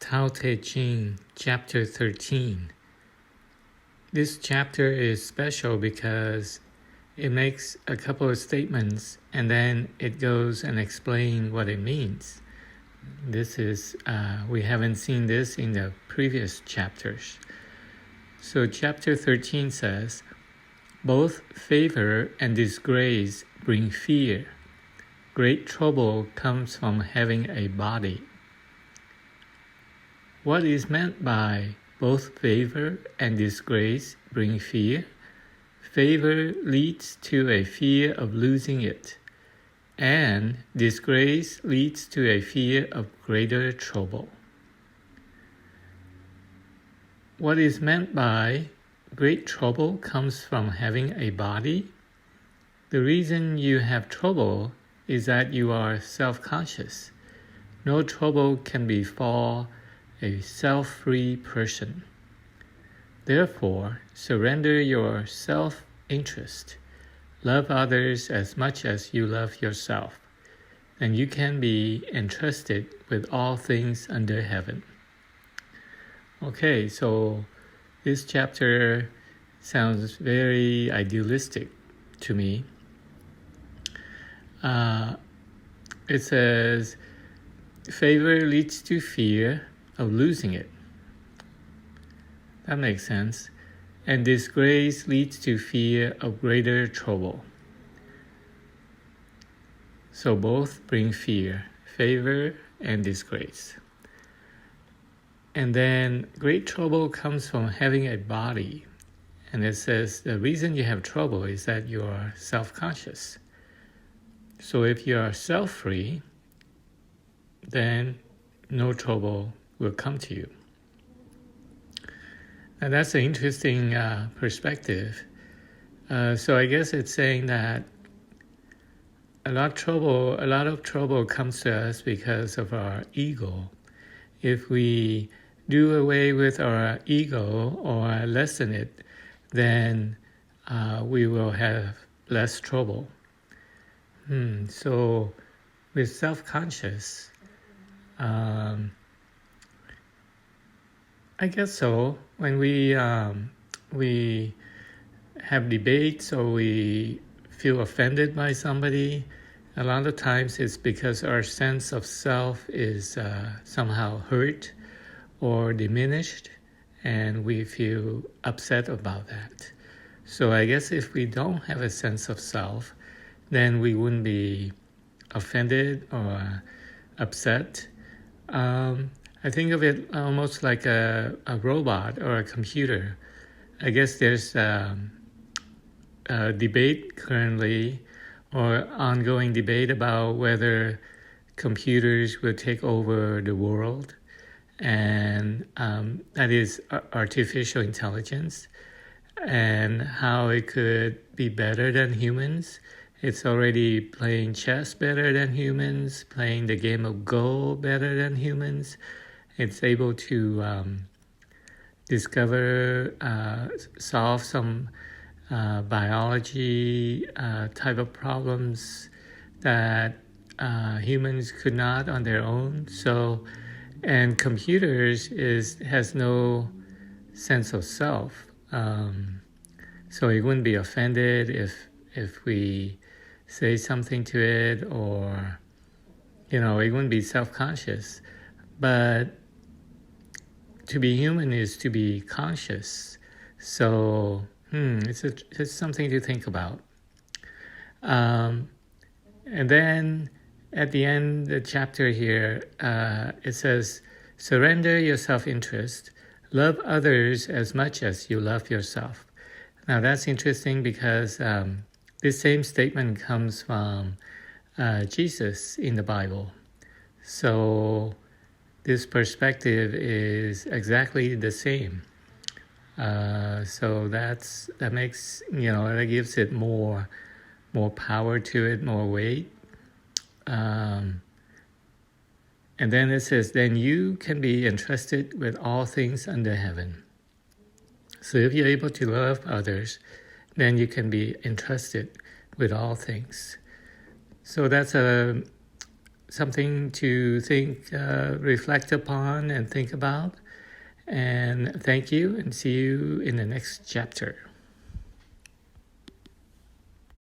Tao Te Ching, Chapter 13. This chapter is special because it makes a couple of statements and then it goes and explains what it means. This is, we haven't seen this in the previous chapters. So chapter 13 says, both favor and disgrace bring fear. Great trouble comes from having a body. What is meant by both favor and disgrace bring fear? Favor leads to a fear of losing it, and disgrace leads to a fear of greater trouble. What is meant by great trouble comes from having a body? The reason you have trouble is that you are self-conscious. No trouble can befall a self-free person. Therefore, surrender your self-interest. Love others as much as you love yourself, and you can be entrusted with all things under heaven. Okay, so this chapter sounds very idealistic to me. It says, favor leads to fear of losing it. That makes sense. And disgrace leads to fear of greater trouble. So both bring fear, favor and disgrace. And then great trouble comes from having a body. And it says the reason you have trouble is that you are self-conscious. So if you are self-free, then no trouble will come to you. And that's an interesting perspective. So I guess it's saying that a lot of trouble comes to us because of our ego. If we do away with our ego or lessen it, then we will have less trouble. So with self-conscious, I guess so. When we have debates or we feel offended by somebody, a lot of times it's because our sense of self is somehow hurt or diminished, and we feel upset about that. So I guess if we don't have a sense of self, then we wouldn't be offended or upset. I think of it almost like a robot or a computer. I guess there's a debate currently or ongoing debate about whether computers will take over the world, and that is artificial intelligence, and how it could be better than humans. It's already playing chess better than humans, playing the game of Go better than humans. It's able to discover, solve some biology type of problems that humans could not on their own. So, and computers has no sense of self. So it wouldn't be offended if we say something to it, or, it wouldn't be self-conscious. But to be human is to be conscious. So it's something to think about. And then at the end, the chapter here, it says, surrender your self-interest. Love others as much as you love yourself. Now that's interesting because this same statement comes from Jesus in the Bible. So this perspective is exactly the same. So that makes, that gives it more power to it, more weight. And then it says, then you can be entrusted with all things under heaven. So if you're able to love others, then you can be entrusted with all things. So that's a something to reflect upon and think about. And thank you, and see you in the next chapter.